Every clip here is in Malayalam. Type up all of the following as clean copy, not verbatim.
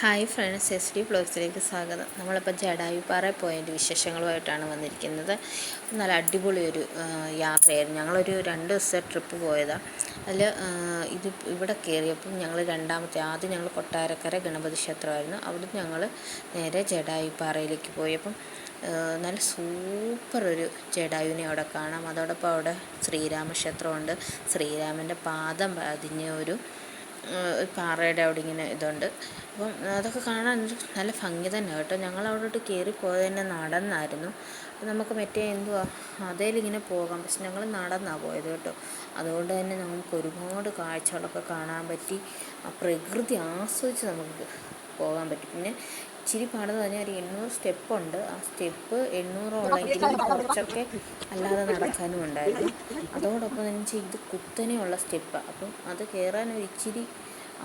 ഹായ് ഫ്രണ്ട്സ്, എസ് ഡി വ്ളോഗ്സിലേക്ക് സ്വാഗതം. നമ്മളിപ്പോൾ ജടായുപ്പാറ പോയതിൻ്റെ വിശേഷങ്ങളുമായിട്ടാണ് വന്നിരിക്കുന്നത്. നല്ല അടിപൊളി ഒരു യാത്രയായിരുന്നു. ഞങ്ങളൊരു 2 ദിവസത്തെ ട്രിപ്പ് പോയതാണ്. അതിൽ ഇവിടെ കയറിയപ്പം ഞങ്ങൾ ആദ്യം ഞങ്ങൾ കൊട്ടാരക്കര ഗണപതി ക്ഷേത്രമായിരുന്നു. അവിടുന്ന് ഞങ്ങൾ നേരെ ജടായുപ്പാറയിലേക്ക് പോയപ്പം നല്ല സൂപ്പർ ഒരു ജടായുവിനെ അവിടെ കാണാം. അതോടൊപ്പം അവിടെ ശ്രീരാമക്ഷേത്രമുണ്ട്. ശ്രീരാമൻ്റെ പാദം പതിഞ്ഞ ഒരു പാറയുടെ അവിടെ ഇങ്ങനെ ഇതുണ്ട്. അപ്പം അതൊക്കെ കാണാൻ നല്ല ഭംഗി തന്നെ കേട്ടോ. ഞങ്ങൾ അവിടോട്ട് കയറിപ്പോയത് തന്നെ നടന്നായിരുന്നു. നമുക്ക് അതേലിങ്ങനെ പോകാം, പക്ഷെ ഞങ്ങൾ നടന്നാണ് പോയത് കേട്ടോ. അതുകൊണ്ട് തന്നെ നമുക്ക് ഒരുപാട് കാഴ്ചകളൊക്കെ കാണാൻ പറ്റി. ആ പ്രകൃതി ആസ്വദിച്ച് നമുക്ക് പോകാൻ പറ്റി. പിന്നെ ഇച്ചിരി പാടെന്ന് പറഞ്ഞാൽ ഒരു 800 സ്റ്റെപ്പുണ്ട്. ആ സ്റ്റെപ്പ് 800 കുറച്ചൊക്കെ അല്ലാതെ നടക്കാനും ഉണ്ടായിരുന്നു. അതോടൊപ്പം തന്നെ ഇത് കുത്തനെയുള്ള സ്റ്റെപ്പാണ്. അപ്പം അത് കയറാൻ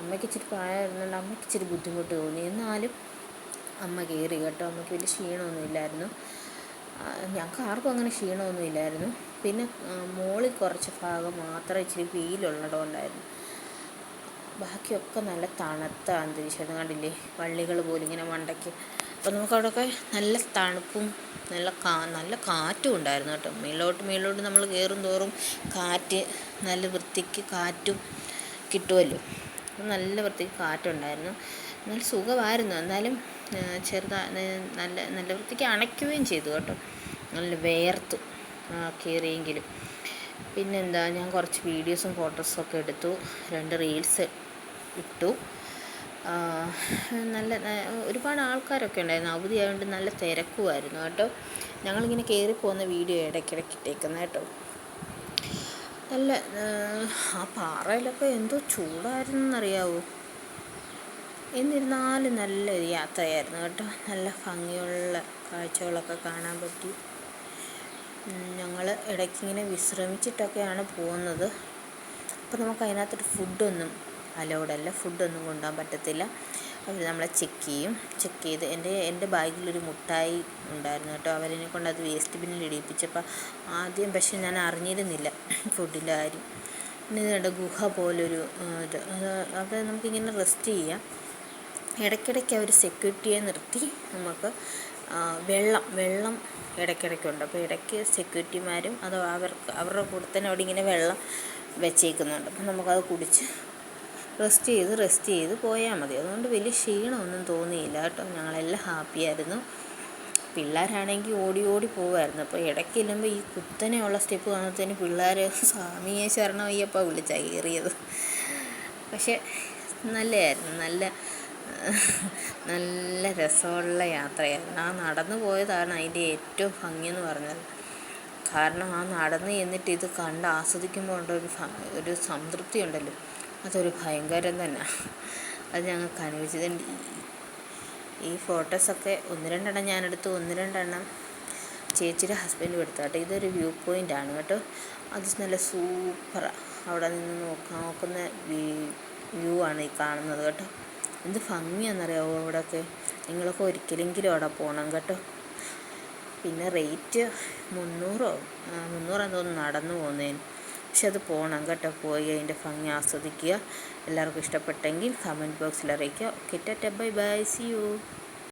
അമ്മയ്ക്ക് ഇച്ചിരി പ്രായമായിരുന്നുകൊണ്ട് അമ്മയ്ക്ക് ഇച്ചിരി ബുദ്ധിമുട്ട് തോന്നി. എന്നാലും അമ്മ കയറി കേട്ടോ. അമ്മയ്ക്ക് വലിയ ക്ഷീണമൊന്നും ഇല്ലായിരുന്നു. ഞങ്ങൾക്ക് ആർക്കും അങ്ങനെ ക്ഷീണമൊന്നും ഇല്ലായിരുന്നു. പിന്നെ മുകളിൽ കുറച്ച് ഭാഗം മാത്രമേ ഇച്ചിരി വെയിലുള്ളതുകൊണ്ടായിരുന്നു. ബാക്കിയൊക്കെ നല്ല തണുത്ത അന്തരീക്ഷമായിരുന്നു. കണ്ടില്ലേ, വള്ളികൾ പോലും ഇങ്ങനെ മണ്ടയ്ക്ക്. അപ്പോൾ നമുക്കവിടെയൊക്കെ നല്ല തണുപ്പും നല്ല കാറ്റും ഉണ്ടായിരുന്നു കേട്ടോ. മേലോട്ട് നമ്മൾ കയറും തോറും നല്ല വൃത്തിക്ക് കാറ്റും കിട്ടുമല്ലോ. നല്ല വൃത്തിക്ക് കാറ്റുണ്ടായിരുന്നു. നല്ല സുഖമായിരുന്നു. എന്നാലും നല്ല വൃത്തിക്ക് അണയ്ക്കുകയും ചെയ്തു കേട്ടോ. നല്ല വേർത്തു കയറിയെങ്കിലും. പിന്നെന്താ, ഞാൻ കുറച്ച് വീഡിയോസും ഫോട്ടോസും എടുത്തു. 2 റീൽസ് ഇട്ടു. ഒരുപാട് ആൾക്കാരൊക്കെ ഉണ്ടായിരുന്നു. അവധി ആയതുകൊണ്ട് നല്ല തിരക്കുമായിരുന്നു കേട്ടോ. ഞങ്ങളിങ്ങനെ കയറിപ്പോകുന്ന വീഡിയോ ഇടയ്ക്കിടയ്ക്ക് ഇട്ടേക്കുന്നത് കേട്ടോ. ആ പാറയിലൊക്കെ എന്തോ ചൂടായിരുന്നെന്നറിയാവോ. എന്നിരുന്നാലും നല്ലൊരു യാത്രയായിരുന്നു കേട്ടോ. നല്ല ഭംഗിയുള്ള കാഴ്ചകളൊക്കെ കാണാൻ പറ്റി. ഞങ്ങൾ ഇടയ്ക്കിങ്ങനെ വിശ്രമിച്ചിട്ടൊക്കെയാണ് പോകുന്നത്. അപ്പോൾ നമുക്ക് അതിനകത്തൊരു ഫുഡൊന്നും അലൗഡല്ല, ഫുഡൊന്നും കൊണ്ടുപോകാൻ പറ്റത്തില്ല. അവർ നമ്മളെ ചെക്ക് ചെയ്ത് എൻ്റെ ബാഗിലൊരു മുട്ടായി ഉണ്ടായിരുന്നു കേട്ടോ. അവരെന്നെ കൊണ്ട് അത് വേസ്റ്റ് ബിന്നിൽ ഇടിയിപ്പിച്ചപ്പോൾ ആദ്യം പക്ഷെ ഞാൻ അറിഞ്ഞിരുന്നില്ല ഫുഡിൻ്റെ കാര്യം. പിന്നെ ഇതുണ്ട് ഗുഹ പോലൊരു അവിടെ നമുക്കിങ്ങനെ റെസ്റ്റ് ചെയ്യാം. ഇടയ്ക്കിടയ്ക്ക് അവർ സെക്യൂരിറ്റിയെ നിർത്തി നമുക്ക് വെള്ളം ഇടയ്ക്കിടയ്ക്കുണ്ട്. അപ്പോൾ ഇടയ്ക്ക് സെക്യൂരിറ്റിമാരും അവരുടെ കൂടെ തന്നെ അവിടെ ഇങ്ങനെ വെള്ളം വെച്ചേക്കുന്നുണ്ട്. അപ്പം നമുക്കത് കുടിച്ച് റെസ്റ്റ് ചെയ്ത് പോയാൽ മതി. അതുകൊണ്ട് വലിയ ക്ഷീണമൊന്നും തോന്നിയില്ല കേട്ടോ. ഞങ്ങളെല്ലാം ഹാപ്പിയായിരുന്നു. പിള്ളേരാണെങ്കിൽ ഓടി പോകുമായിരുന്നു. അപ്പോൾ ഇടയ്ക്കില്ലുമ്പോൾ ഈ കുത്തനെയുള്ള സ്റ്റെപ്പ് കാണുന്നതിന് പിള്ളേർ സ്വാമിയെ ശരണമയ്യപ്പ വിളിച്ചാണ് കയറിയത്. പക്ഷേ നല്ലതായിരുന്നു. നല്ല രസമുള്ള യാത്രയായിരുന്നു. ആ നടന്നു പോയതാണ് അതിൻ്റെ ഏറ്റവും ഭംഗിയെന്ന് പറഞ്ഞത്. കാരണം ആ നടന്ന് എന്നിട്ട് ഇത് കണ്ട് ആസ്വദിക്കുമ്പോൾ ഒരു സംതൃപ്തി ഉണ്ടല്ലോ, അതൊരു ഭയങ്കരം തന്നെ. അത് ഞങ്ങൾക്ക് അനുഭവിച്ചതുണ്ട്. ഈ ഫോട്ടോസൊക്കെ 1-2 എണ്ണം ഞാനെടുത്തു, 1-2 എണ്ണം ചേച്ചിയുടെ ഹസ്ബൻഡും എടുത്തു കേട്ടോ. ഇതൊരു വ്യൂ പോയിൻ്റാണ് കേട്ടോ. അത് നല്ല സൂപ്പറാണ്. അവിടെ നിന്ന് നോക്കുന്ന വ്യൂ ആണ് ഈ കാണുന്നത് കേട്ടോ. എന്ത് ഭംഗിയാണെന്നറിയാമോ അവിടെയൊക്കെ. നിങ്ങളൊക്കെ ഒരിക്കലെങ്കിലും അവിടെ പോകണം കേട്ടോ. പിന്നെ റേറ്റ് 300 തോന്നുന്നു നടന്നു പോകുന്നതിന്. പക്ഷെ അത് പോകണം കേട്ടോ. പോയി അതിൻ്റെ ഭംഗി ആസ്വദിക്കുക. എല്ലാവർക്കും ഇഷ്ടപ്പെട്ടെങ്കിൽ കമൻറ്റ് ബോക്സിൽ അറിയിക്കുക. Okay, tata, bye bye, see U.